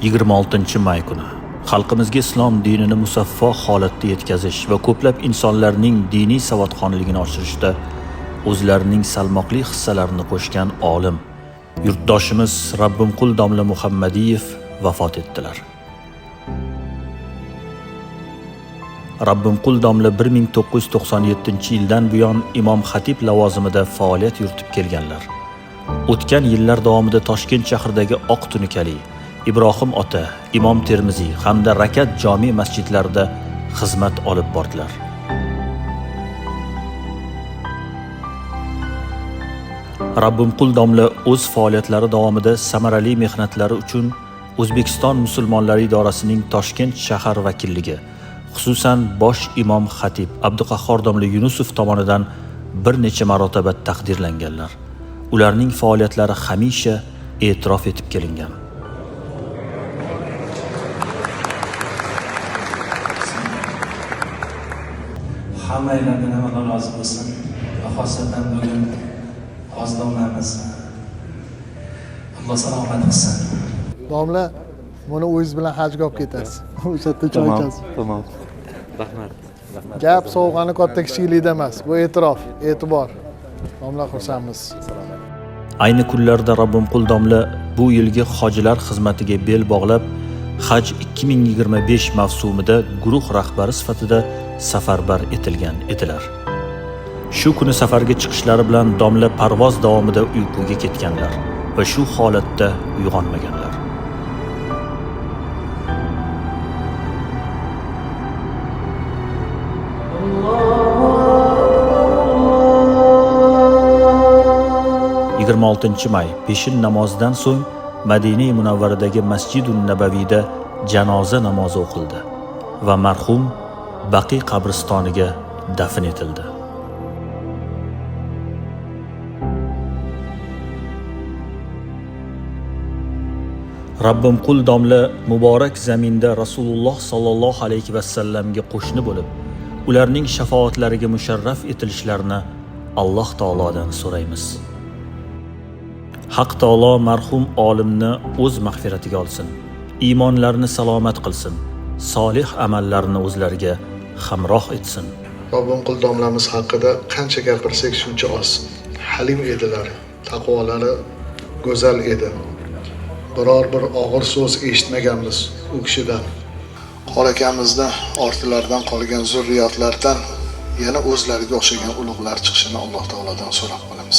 26-may kuni xalqimizga islom dinini musaffo holatda yetkazish va ko'plab insonlarning diniy savodxonligini oshirishda o'zlarining salmoqli hissalarini qo'shgan olim, yurtdoshimiz Rabbimqul domla Muhammadiyev vafot etdilar. Rabbimqul domla 1997-yildan buyon imom xatib lavozimida faoliyat yuritib kelganlar. O'tgan yillar davomida Toshkent shahridagi Oq tunikali, Ibrohim ota, Imom Termiziy hamda Rakat jami masjidlarida xizmat olib bordilar. Rabbimqul domla o'z faoliyatlari davomida samarali mehnatlari uchun O'zbekiston musulmonlari idorasining Toshkent shahar vakilligi, xususan bosh imom xatib Abduqahhor domla Yunusov tomonidan bir necha marotaba taqdirlanganlar. Ularning faoliyatlari hamisha e'tirof etib kelingan. Hammalardan Alloh rozi bo'lsin. Xosatan bugun ozdomamiz. Alloh salomat qilsin. Domla, buni o'zingiz bilan hajga olib ketasiz. O'sha yerda choy ichasiz. Tamam. Rahmat. Gap sovg'ani katta kichiklikda emas, bu e'tirof, e'tibor. Domla, xursandmiz. Ayni kunlarda Rabbimqul domla bu yilgi hojilar xizmatiga bel bog'lab, Haj 2025 mavsumida guruh rahbari sifatida safarbar etilgan edilar. Shu kuni safarga chiqishlari bilan domla parvoz davomida uyquga ketganlar va shu holatda uyg'onmaganlar. May peshin namozidan so'ng Madina Munavvaradagi Masjidun Nabaviyda janoza namozi o'qildi va marhum Baqiy qabristoniga dafn etildi. Rabbimqul domla muborak zaminda Rasululloh sallallohu alayhi va sallamga qo'shni bo'lib, ularning shafaatlariga musharraf etilishlarini Alloh taolodan so'raymiz. Haq taolo marhum olimni o'z mag'firatiga olsin, iymonlarini salomat qilsin, solih amallarni o'zlariga hamroh etsin. Rabbimqul domlamiz haqida qancha gapirsak shuncha oz. Halim edilar, taqvolari go'zal edi. Biror bir og'ir so'z eshitmaganmiz u kishidan. Qor akamizni ortilaridan qolgan zurriyotlardan yana o'zlariga o'xshagan ulug'lar chiqishini Alloh taolodan so'rab qolamiz.